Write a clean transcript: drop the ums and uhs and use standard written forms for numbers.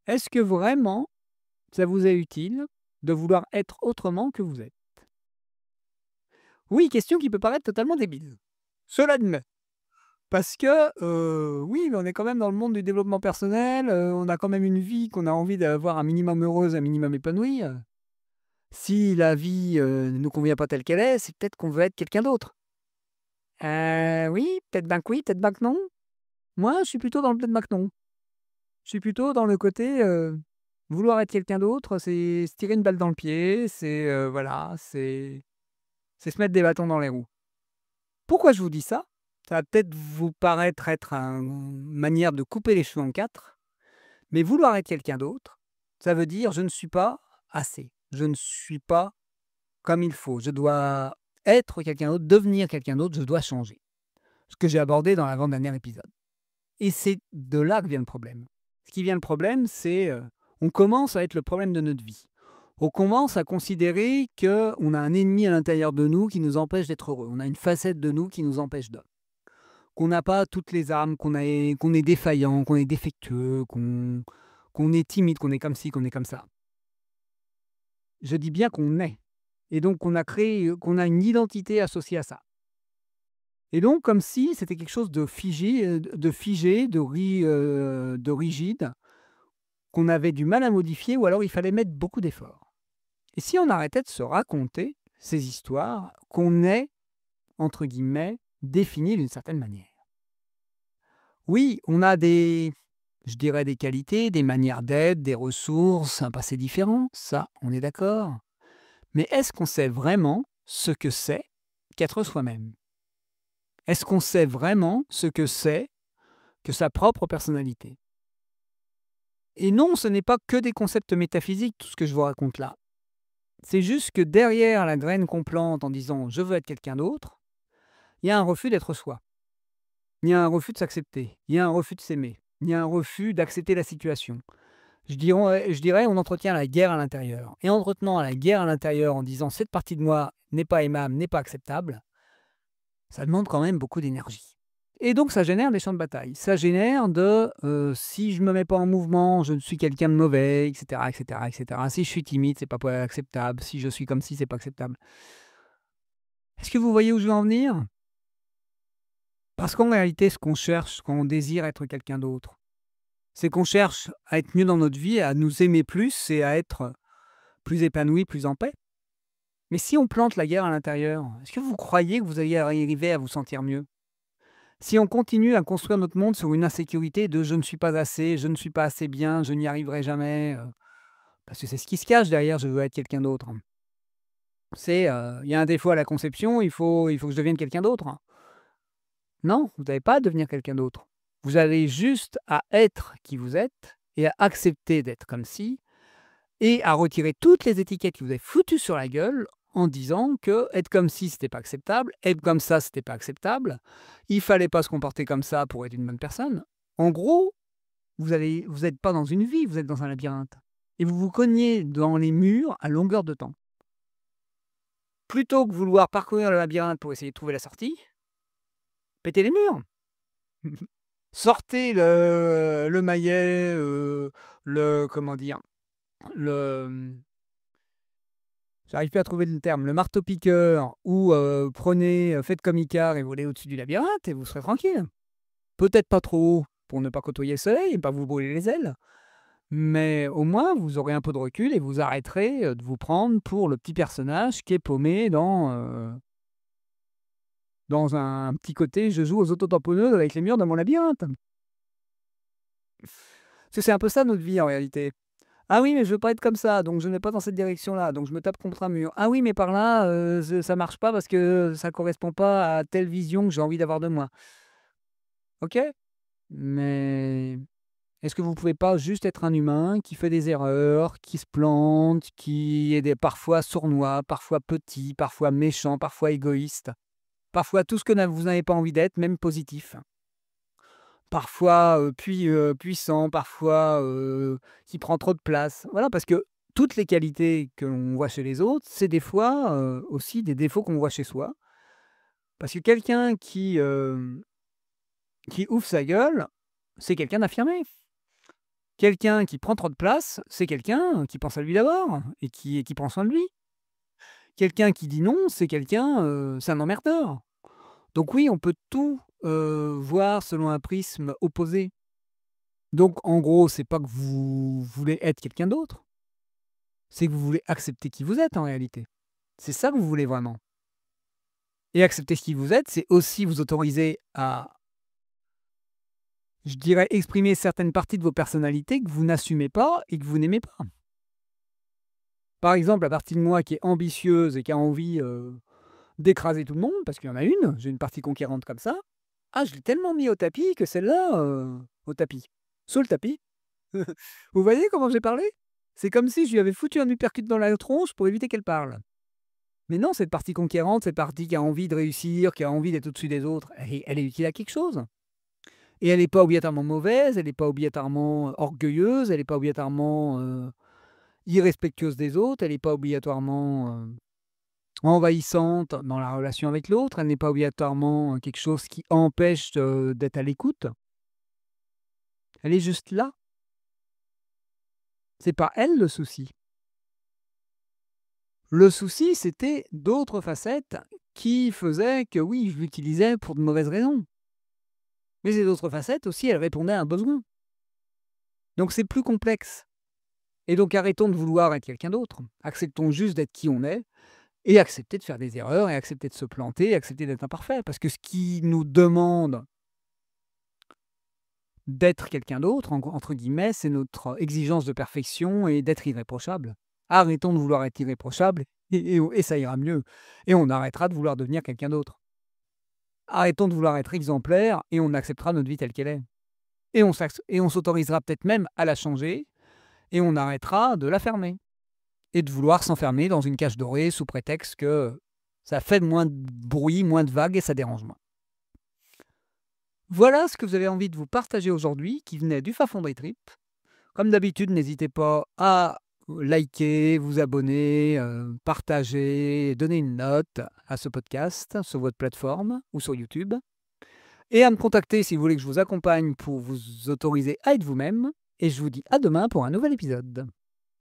Est-ce que vraiment ça vous est utile de vouloir être autrement que vous êtes? Oui, question qui peut paraître totalement débile. Cela admet. Parce que, oui, on est quand même dans le monde du développement personnel, on a quand même une vie qu'on a envie d'avoir un minimum heureuse, un minimum épanouie. Si la vie, ne nous convient pas telle qu'elle est, c'est peut-être qu'on veut être quelqu'un d'autre. Oui, peut-être ben que oui, peut-être ben que non. Moi, je suis plutôt dans le peut-être ben que non. Je suis plutôt dans le côté, vouloir être quelqu'un d'autre, c'est se tirer une balle dans le pied, c'est, voilà, c'est se mettre des bâtons dans les roues. Pourquoi je vous dis ça? Ça va peut-être vous paraître être une manière de couper les cheveux en 4, mais vouloir être quelqu'un d'autre, ça veut dire: «Je ne suis pas assez, je ne suis pas comme il faut, je dois être quelqu'un d'autre, devenir quelqu'un d'autre, je dois changer». Ce que j'ai abordé dans l'avant-dernier épisode et c'est de là que vient le problème. Ce qui vient le problème, c'est, on commence à être le problème de notre vie. On commence à considérer qu'on a un ennemi à l'intérieur de nous qui nous empêche d'être heureux. On a une facette de nous qui nous empêche d'être. Qu'on n'a pas toutes les armes, qu'on est défaillant, qu'on est défectueux, qu'on est timide, qu'on est comme ci, qu'on est comme ça. Je dis bien qu'on est et donc qu'on a une identité associée à ça et donc comme si c'était quelque chose de figé, de rigide, qu'on avait du mal à modifier ou alors il fallait mettre beaucoup d'efforts et si on arrêtait de se raconter ces histoires qu'on est, entre guillemets, «défini» d'une certaine manière? Oui, on a je dirais des qualités, des manières d'être, des ressources, un passé différent, ça, on est d'accord. Mais est-ce qu'on sait vraiment ce que c'est qu'être soi-même? Est-ce qu'on sait vraiment ce que c'est que sa propre personnalité? Et non, ce n'est pas que des concepts métaphysiques, tout ce que je vous raconte là. C'est juste que derrière la graine qu'on plante en disant je veux être quelqu'un d'autre, il y a un refus d'être soi. Il y a un refus de s'accepter. Il y a un refus de s'aimer. Il y a un refus d'accepter la situation. Je dirais, on entretient la guerre à l'intérieur. Et en entretenant la guerre à l'intérieur en disant cette partie de moi n'est pas aimable, n'est pas acceptable, ça demande quand même beaucoup d'énergie. Et donc ça génère des champs de bataille. Ça génère si je me mets pas en mouvement, je suis quelqu'un de mauvais, etc., etc., etc. Si je suis timide, c'est pas acceptable. Si je suis comme si, c'est pas acceptable. Est-ce que vous voyez où je veux en venir? Parce qu'en réalité, ce qu'on cherche quand on désire être quelqu'un d'autre, c'est qu'on cherche à être mieux dans notre vie, à nous aimer plus et à être plus épanoui, plus en paix. Mais si on plante la guerre à l'intérieur, est-ce que vous croyez que vous allez arriver à vous sentir mieux? Si on continue à construire notre monde sur une insécurité de «je ne suis pas assez, je ne suis pas assez bien, je n'y arriverai jamais», parce que c'est ce qui se cache derrière «je veux être quelqu'un d'autre». Il y a un défaut à la conception, il faut que je devienne quelqu'un d'autre. Non, vous n'avez pas à devenir quelqu'un d'autre. Vous avez juste à être qui vous êtes et à accepter d'être comme ci et à retirer toutes les étiquettes qui vous avez foutues sur la gueule en disant que être comme ci, c'était pas acceptable, être comme ça, c'était pas acceptable, il fallait pas se comporter comme ça pour être une bonne personne. En gros, vous êtes pas dans une vie, vous êtes dans un labyrinthe et vous vous cognez dans les murs à longueur de temps. Plutôt que vouloir parcourir le labyrinthe pour essayer de trouver la sortie, pétez les murs. Sortez le maillet, le comment dire? Le, j'arrive plus à trouver le terme, le marteau-piqueur ou prenez, faites comme Icare et volez au-dessus du labyrinthe et vous serez tranquille. Peut-être pas trop haut pour ne pas côtoyer le soleil et pas vous brûler les ailes, mais au moins vous aurez un peu de recul et vous arrêterez, de vous prendre pour le petit personnage qui est paumé dans un petit côté «je joue aux autotamponneuses avec les murs de mon labyrinthe». Parce que c'est un peu ça notre vie en réalité. «Ah oui, mais je veux pas être comme ça, donc je ne vais pas dans cette direction-là, donc je me tape contre un mur. Ah oui, mais par là, ça marche pas parce que ça correspond pas à telle vision que j'ai envie d'avoir de moi». OK, mais est-ce que vous pouvez pas juste être un humain qui fait des erreurs, qui se plante, qui est parfois sournois, parfois petit, parfois méchant, parfois égoïste, parfois tout ce que vous n'avez pas envie d'être, même positif? Parfois, puissant, parfois, qui prend trop de place. Voilà, parce que toutes les qualités que l'on voit chez les autres, c'est des fois, aussi des défauts qu'on voit chez soi. Parce que quelqu'un qui ouvre sa gueule, c'est quelqu'un d'affirmé. Quelqu'un qui prend trop de place, c'est quelqu'un qui pense à lui d'abord et qui prend soin de lui. Quelqu'un qui dit non, c'est quelqu'un, c'est un emmerdeur. Donc oui, on peut tout, voir selon un prisme opposé. Donc en gros, c'est pas que vous voulez être quelqu'un d'autre, c'est que vous voulez accepter qui vous êtes en réalité. C'est ça que vous voulez vraiment. Et accepter qui vous êtes, c'est aussi vous autoriser à, je dirais, exprimer certaines parties de vos personnalités que vous n'assumez pas et que vous n'aimez pas. Par exemple, la partie de moi qui est ambitieuse et qui a envie, d'écraser tout le monde, parce qu'il y en a une, j'ai une partie conquérante comme ça. Ah, je l'ai tellement mis au tapis que celle-là, au tapis, sous le tapis. Vous voyez comment j'ai parlé? C'est comme si je lui avais foutu un uppercut dans la tronche pour éviter qu'elle parle. Mais non, cette partie conquérante, cette partie qui a envie de réussir, qui a envie d'être au-dessus des autres, elle est utile à quelque chose. Et elle n'est pas obligatoirement mauvaise, elle n'est pas obligatoirement orgueilleuse, elle n'est pas obligatoirement irrespectueuse des autres, elle n'est pas obligatoirement envahissante dans la relation avec l'autre, elle n'est pas obligatoirement quelque chose qui empêche d'être à l'écoute. Elle est juste là. C'est pas elle le souci. Le souci, c'était d'autres facettes qui faisaient que oui, je l'utilisais pour de mauvaises raisons. Mais ces autres facettes aussi, elles répondaient à un besoin. Donc c'est plus complexe. Et donc arrêtons de vouloir être quelqu'un d'autre. Acceptons juste d'être qui on est et accepter de faire des erreurs et accepter de se planter et accepter d'être imparfait. Parce que ce qui nous demande d'être quelqu'un d'autre, entre guillemets, c'est notre exigence de perfection et d'être irréprochable. Arrêtons de vouloir être irréprochable et ça ira mieux. Et on arrêtera de vouloir devenir quelqu'un d'autre. Arrêtons de vouloir être exemplaire et on acceptera notre vie telle qu'elle est. Et on s'autorisera peut-être même à la changer et on arrêtera de la fermer. Et de vouloir s'enfermer dans une cage dorée sous prétexte que ça fait moins de bruit, moins de vagues et ça dérange moins. Voilà ce que vous avez envie de vous partager aujourd'hui, qui venait du fin fond des tripes. Comme d'habitude, n'hésitez pas à liker, vous abonner, partager, donner une note à ce podcast sur votre plateforme ou sur YouTube. Et à me contacter si vous voulez que je vous accompagne pour vous autoriser à être vous-même. Et je vous dis à demain pour un nouvel épisode.